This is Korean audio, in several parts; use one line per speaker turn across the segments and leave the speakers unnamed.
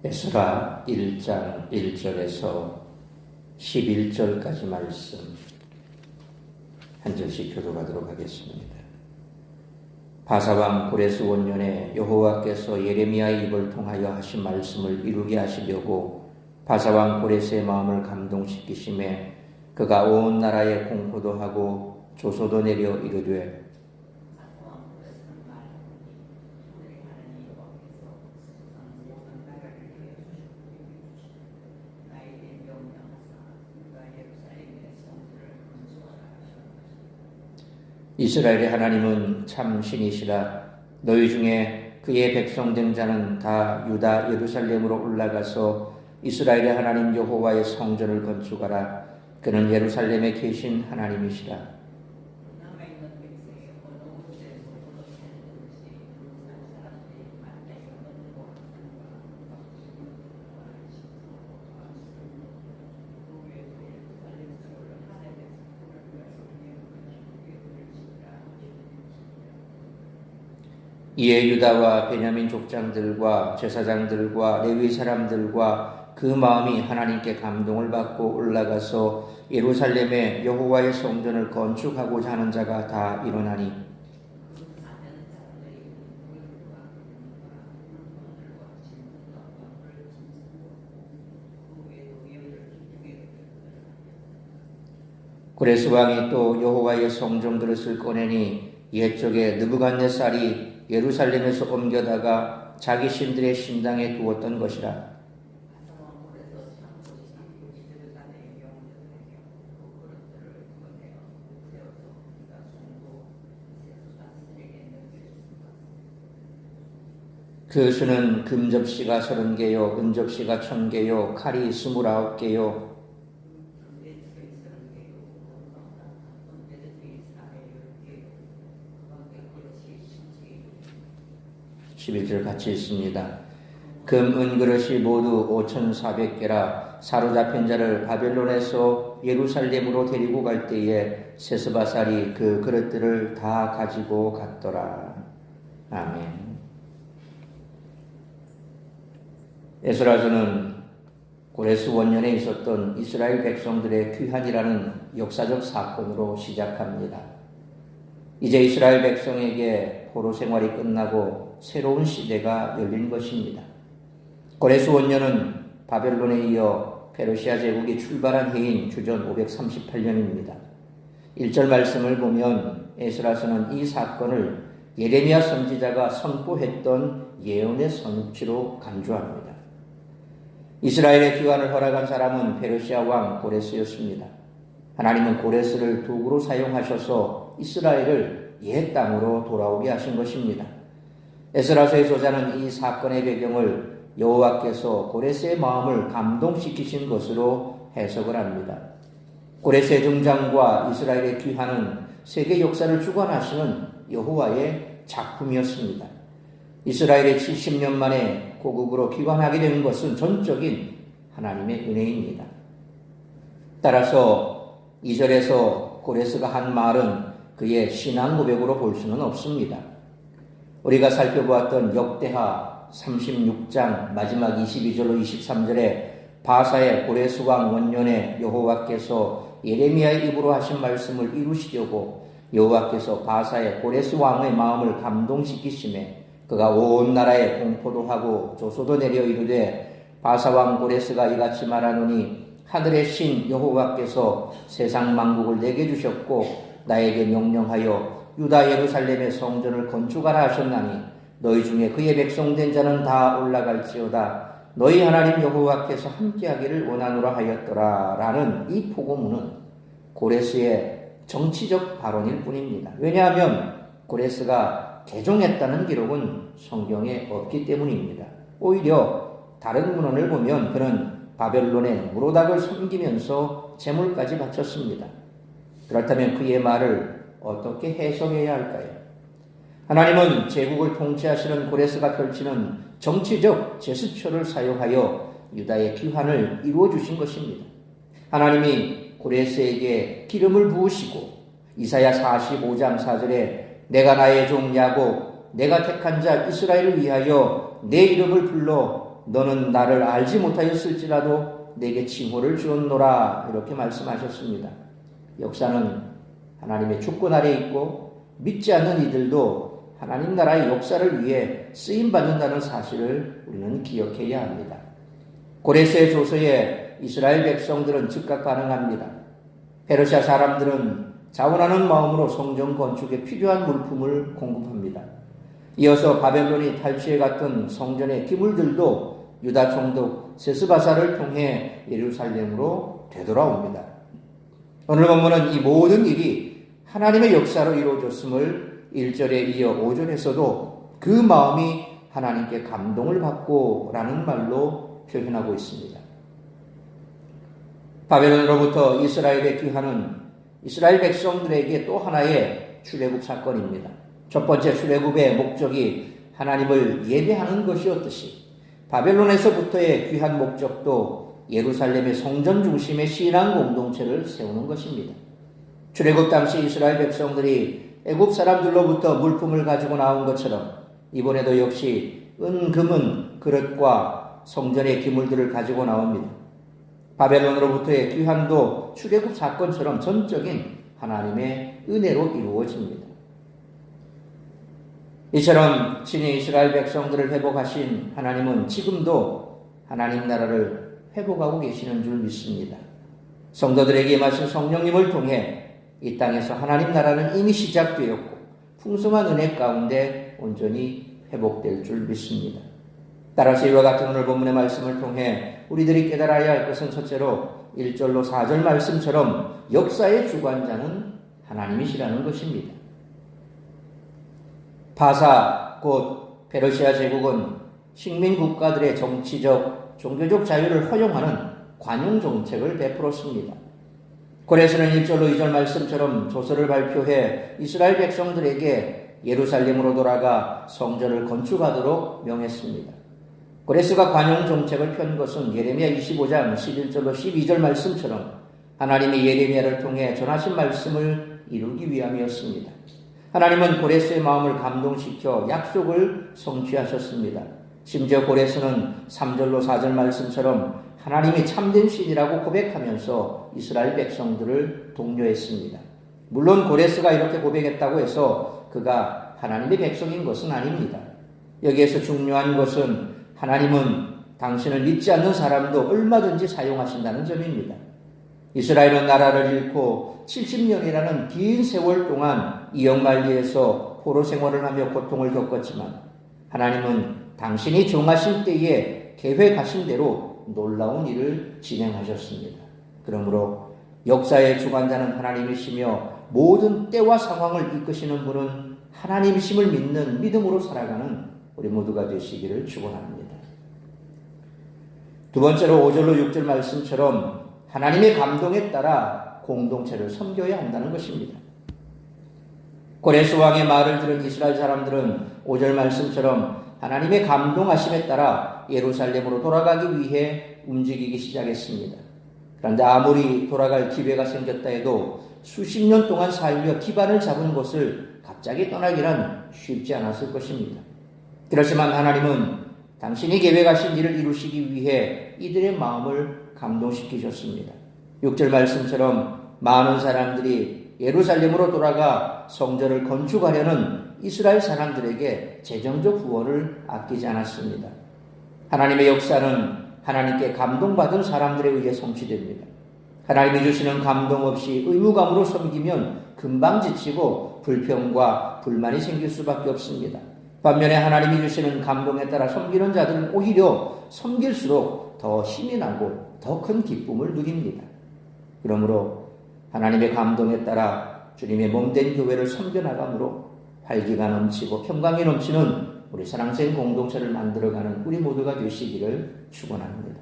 에스라 1장 1절에서 11절까지 말씀 한 절씩 교독하도록 하겠습니다. 바사왕 고레스 원년에 여호와께서 예레미야의 입을 통하여 하신 말씀을 이루게 하시려고 바사왕 고레스의 마음을 감동시키심에 그가 온 나라에 공포도 하고 조소도 내려 이르되 이스라엘의 하나님은 참 신이시라. 너희 중에 그의 백성 된 자는 다 유다 예루살렘으로 올라가서 이스라엘의 하나님 여호와의 성전을 건축하라. 그는 예루살렘에 계신 하나님이시라. 이에 유다와 베냐민 족장들과 제사장들과 레위 사람들과 그 마음이 하나님께 감동을 받고 올라가서 예루살렘에 여호와의 성전을 건축하고자 하는 자가 다 일어나니 고레스 왕이 또 여호와의 성전 그릇을 꺼내니 옛적에 느부갓네살이 예루살렘에서 옮겨다가 자기 신들의 신당에 두었던 것이라. 그 수는 금접시가 30개요 은접시가 1000개요 칼이 29개요 11절 같이 있습니다. 금, 은 그릇이 모두 5,400개라. 사로잡힌 자를 바벨론에서 예루살렘으로 데리고 갈 때에 세스바살이 그 그릇들을 다 가지고 갔더라. 아멘. 에스라서는 고레스 원년에 있었던 이스라엘 백성들의 귀환이라는 역사적 사건으로 시작합니다. 이제 이스라엘 백성에게 포로 생활이 끝나고 새로운 시대가 열린 것입니다. 고레스 원년은 바벨론에 이어 페르시아 제국이 출발한 해인 주전 538년입니다. 1절 말씀을 보면 에스라서는 이 사건을 예레미야 선지자가 선포했던 예언의 성취로 간주합니다. 이스라엘의 귀환을 허락한 사람은 페르시아 왕 고레스였습니다. 하나님은 고레스를 도구로 사용하셔서 이스라엘을 옛 땅으로 돌아오게 하신 것입니다. 에스라서의 저자는 이 사건의 배경을 여호와께서 고레스의 마음을 감동시키신 것으로 해석을 합니다. 고레스의 등장과 이스라엘의 귀환은 세계 역사를 주관하시는 여호와의 작품이었습니다. 이스라엘의 70년 만에 고국으로 귀환하게 된 것은 전적인 하나님의 은혜입니다. 따라서 2절에서 고레스가 한 말은 그의 신앙 고백으로 볼 수는 없습니다. 우리가 살펴보았던 역대하 36장 마지막 22절로 23절에 바사의 고레스 왕 원년에 여호와께서 예레미야의 입으로 하신 말씀을 이루시려고 여호와께서 바사의 고레스 왕의 마음을 감동시키심에 그가 온 나라에 공포도 하고 조소도 내려 이르되 바사 왕 고레스가 이같이 말하노니 하늘의 신 여호와께서 세상 만국을 내게 주셨고 나에게 명령하여 유다 예루살렘의 성전을 건축하라 하셨나니 너희 중에 그의 백성된 자는 다 올라갈지어다. 너희 하나님 여호와께서 함께하기를 원하노라 하였더라 라는 이 포고문은 고레스의 정치적 발언일 뿐입니다. 왜냐하면 고레스가 개종했다는 기록은 성경에 없기 때문입니다. 오히려 다른 문헌을 보면 그는 바벨론의 무로닥을 섬기면서 제물까지 바쳤습니다. 그렇다면 그의 말을 어떻게 해석해야 할까요? 하나님은 제국을 통치하시는 고레스가 펼치는 정치적 제스처를 사용하여 유다의 귀환을 이루어 주신 것입니다. 하나님이 고레스에게 기름을 부으시고 이사야 45장 4절에 내가 나의 종 야곱 내가 택한 자 이스라엘을 위하여 내 이름을 불러 너는 나를 알지 못하였을지라도 내게 징후를 주었노라 이렇게 말씀하셨습니다. 역사는 하나님의 주권 아래 있고 믿지 않는 이들도 하나님 나라의 역사를 위해 쓰임받는다는 사실을 우리는 기억해야 합니다. 고레스의 조서에 이스라엘 백성들은 즉각 반응합니다. 페르시아 사람들은 자원하는 마음으로 성전 건축에 필요한 물품을 공급합니다. 이어서 바벨론이 탈취해 갔던 성전의 기물들도 유다 총독 세스바사를 통해 예루살렘으로 되돌아옵니다. 오늘 본문은 이 모든 일이 하나님의 역사로 이루어졌음을 1절에 이어 5절에서도 그 마음이 하나님께 감동을 받고 라는 말로 표현하고 있습니다. 바벨론으로부터 이스라엘에 귀하는 이스라엘 백성들에게 또 하나의 출애굽 사건입니다. 첫 번째 출애굽의 목적이 하나님을 예배하는 것이었듯이 바벨론에서부터의 귀한 목적도 예루살렘의 성전 중심의 신앙 공동체를 세우는 것입니다. 출애굽 당시 이스라엘 백성들이 애굽 사람들로부터 물품을 가지고 나온 것처럼 이번에도 역시 금은 그릇과 성전의 기물들을 가지고 나옵니다. 바벨론으로부터의 귀환도 출애굽 사건처럼 전적인 하나님의 은혜로 이루어집니다. 이처럼 친히 이스라엘 백성들을 회복하신 하나님은 지금도 하나님 나라를 회복하고 계시는 줄 믿습니다. 성도들에게 임하신 성령님을 통해 이 땅에서 하나님 나라는 이미 시작되었고 풍성한 은혜 가운데 온전히 회복될 줄 믿습니다. 따라서 이와 같은 오늘 본문의 말씀을 통해 우리들이 깨달아야 할 것은 첫째로 1절로 4절 말씀처럼 역사의 주관자는 하나님이시라는 것입니다. 바사 곧 페르시아 제국은 식민 국가들의 정치적, 종교적 자유를 허용하는 관용 정책을 베풀었습니다. 고레스는 1절로 2절 말씀처럼 조서를 발표해 이스라엘 백성들에게 예루살렘으로 돌아가 성전을 건축하도록 명했습니다. 고레스가 관용 정책을 편 것은 예레미야 25장 11절로 12절 말씀처럼 하나님이 예레미야를 통해 전하신 말씀을 이루기 위함이었습니다. 하나님은 고레스의 마음을 감동시켜 약속을 성취하셨습니다. 심지어 고레스는 3절로 4절 말씀처럼 하나님이 참된 신이라고 고백하면서 이스라엘 백성들을 독려했습니다. 물론 고레스가 이렇게 고백했다고 해서 그가 하나님의 백성인 것은 아닙니다. 여기에서 중요한 것은 하나님은 당신을 믿지 않는 사람도 얼마든지 사용하신다는 점입니다. 이스라엘은 나라를 잃고 70년이라는 긴 세월 동안 이역만리에서 포로 생활을 하며 고통을 겪었지만 하나님은 당신이 정하신 때에 계획하신 대로 놀라운 일을 진행하셨습니다. 그러므로 역사의 주관자는 하나님이시며 모든 때와 상황을 이끄시는 분은 하나님이심을 믿는 믿음으로 살아가는 우리 모두가 되시기를 축원합니다. 두 번째로 5절로 6절 말씀처럼 하나님의 감동에 따라 공동체를 섬겨야 한다는 것입니다. 고레스 왕의 말을 들은 이스라엘 사람들은 5절 말씀처럼 하나님의 감동하심에 따라 예루살렘으로 돌아가기 위해 움직이기 시작했습니다. 그런데 아무리 돌아갈 기회가 생겼다 해도 수십 년 동안 살며 기반을 잡은 곳을 갑자기 떠나기란 쉽지 않았을 것입니다. 그렇지만 하나님은 당신이 계획하신 일을 이루시기 위해 이들의 마음을 감동시키셨습니다. 6절 말씀처럼 많은 사람들이 예루살렘으로 돌아가 성전을 건축하려는 이스라엘 사람들에게 재정적 후원을 아끼지 않았습니다. 하나님의 역사는 하나님께 감동받은 사람들에 의해 성취됩니다. 하나님이 주시는 감동 없이 의무감으로 섬기면 금방 지치고 불평과 불만이 생길 수밖에 없습니다. 반면에 하나님이 주시는 감동에 따라 섬기는 자들은 오히려 섬길수록 더 힘이 나고 더 큰 기쁨을 누립니다. 그러므로 하나님의 감동에 따라 주님의 몸된 교회를 섬겨나감으로 활기가 넘치고 평강이 넘치는 우리 사랑생 공동체를 만들어가는 우리 모두가 되시기를 축원합니다.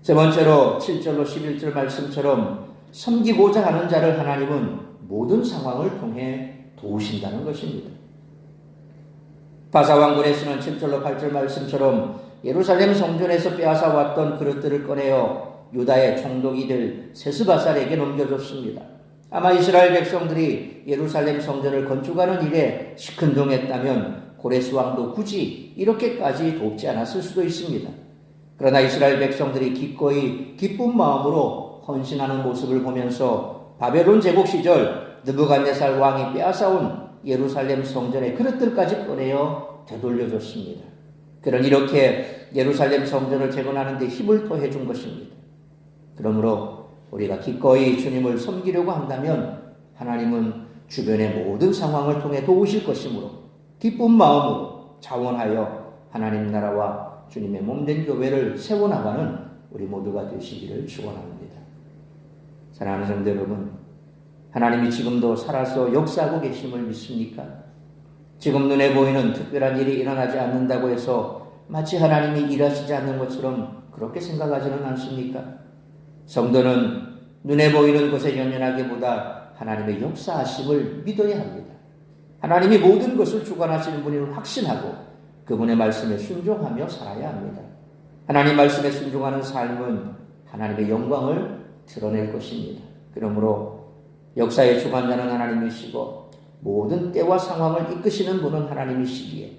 세 번째로 7절로 11절 말씀처럼 섬기고자 하는 자를 하나님은 모든 상황을 통해 도우신다는 것입니다. 바사왕 고레스는 7절로 8절 말씀처럼 예루살렘 성전에서 빼앗아 왔던 그릇들을 꺼내어 유다의 총독이 될 세스바살에게 넘겨줬습니다. 아마 이스라엘 백성들이 예루살렘 성전을 건축하는 일에 시큰둥했다면 고레스 왕도 굳이 이렇게까지 돕지 않았을 수도 있습니다. 그러나 이스라엘 백성들이 기꺼이 기쁜 마음으로 헌신하는 모습을 보면서 바벨론 제국 시절 느부갓네살 왕이 빼앗아온 예루살렘 성전의 그릇들까지 꺼내어 되돌려줬습니다. 그런 이렇게 예루살렘 성전을 재건하는 데 힘을 더해 준 것입니다. 그러므로 우리가 기꺼이 주님을 섬기려고 한다면 하나님은 주변의 모든 상황을 통해 도우실 것이므로 기쁜 마음으로 자원하여 하나님 나라와 주님의 몸된 교회를 세워나가는 우리 모두가 되시기를 축원합니다. 사랑하는 성도 여러분, 하나님이 지금도 살아서 역사하고 계심을 믿습니까? 지금 눈에 보이는 특별한 일이 일어나지 않는다고 해서 마치 하나님이 일하시지 않는 것처럼 그렇게 생각하지는 않습니까? 성도는 눈에 보이는 것에 연연하기보다 하나님의 역사하심을 믿어야 합니다. 하나님이 모든 것을 주관하시는 분임을 확신하고 그분의 말씀에 순종하며 살아야 합니다. 하나님 말씀에 순종하는 삶은 하나님의 영광을 드러낼 것입니다. 그러므로 역사의 주관자는 하나님이시고 모든 때와 상황을 이끄시는 분은 하나님이시기에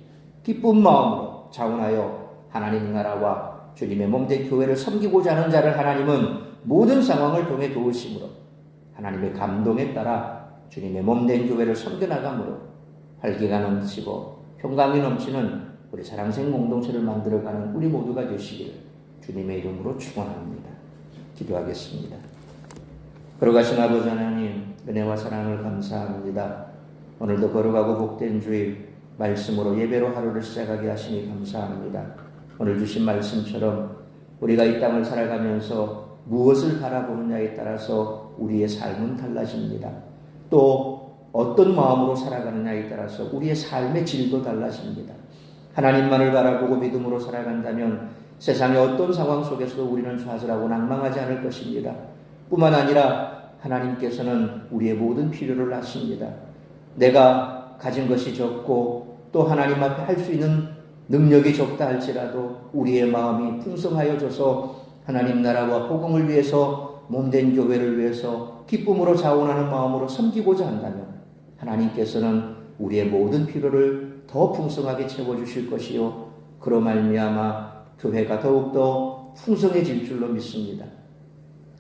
기쁜 마음으로 자원하여 하나님 나라와 주님의 몸된 교회를 섬기고자 하는 자를 하나님은 모든 상황을 통해 도우심으로 하나님의 감동에 따라 주님의 몸된 교회를 섬겨나가므로 활기가 넘치고 평강이 넘치는 우리 사랑생 공동체를 만들어가는 우리 모두가 되시기를 주님의 이름으로 축원합니다. 기도하겠습니다. 걸어가신 아버지 하나님, 은혜와 사랑을 감사합니다. 오늘도 걸어가고 복된 주일 말씀으로 예배로 하루를 시작하게 하시니 감사합니다. 오늘 주신 말씀처럼 우리가 이 땅을 살아가면서 무엇을 바라보느냐에 따라서 우리의 삶은 달라집니다. 또 어떤 마음으로 살아가느냐에 따라서 우리의 삶의 질도 달라집니다. 하나님만을 바라보고 믿음으로 살아간다면 세상의 어떤 상황 속에서도 우리는 좌절하고 낭망하지 않을 것입니다. 뿐만 아니라 하나님께서는 우리의 모든 필요를 아십니다. 내가 가진 것이 적고 또 하나님 앞에 할 수 있는 능력이 적다 할지라도 우리의 마음이 풍성하여져서 하나님 나라와 복음을 위해서 몸된 교회를 위해서 기쁨으로 자원하는 마음으로 섬기고자 한다면 하나님께서는 우리의 모든 필요를 더 풍성하게 채워주실 것이요 그로 말미암아 교회가 더욱더 풍성해질 줄로 믿습니다.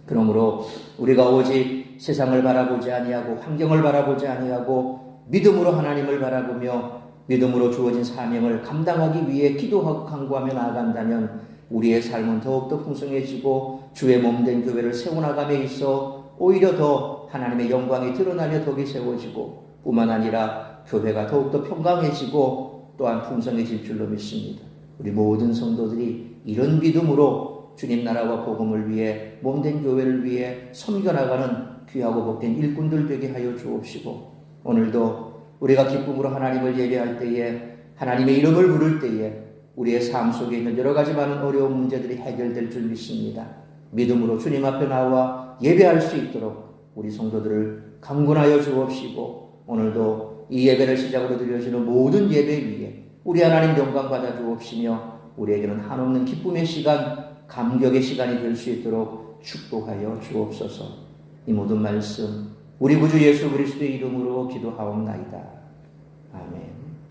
그러므로 우리가 오직 세상을 바라보지 아니하고 환경을 바라보지 아니하고 믿음으로 하나님을 바라보며 믿음으로 주어진 사명을 감당하기 위해 기도하고 간구하며 나아간다면 우리의 삶은 더욱더 풍성해지고 주의 몸된 교회를 세워나감에 있어 오히려 더 하나님의 영광이 드러나며 덕이 세워지고 뿐만 아니라 교회가 더욱더 평강해지고 또한 풍성해질 줄로 믿습니다. 우리 모든 성도들이 이런 믿음으로 주님 나라와 복음을 위해 몸된 교회를 위해 섬겨나가는 귀하고 복된 일꾼들 되게 하여 주옵시고 오늘도 우리가 기쁨으로 하나님을 예배할 때에 하나님의 이름을 부를 때에 우리의 삶 속에 있는 여러 가지 많은 어려운 문제들이 해결될 줄 믿습니다. 믿음으로 주님 앞에 나와 예배할 수 있도록 우리 성도들을 강군하여 주옵시고 오늘도 이 예배를 시작으로 드려지는 모든 예배 위에 우리 하나님 영광 받아 주옵시며 우리에게는 한없는 기쁨의 시간, 감격의 시간이 될 수 있도록 축복하여 주옵소서. 이 모든 말씀 우리 구주 예수 그리스도의 이름으로 기도하옵나이다. 아멘.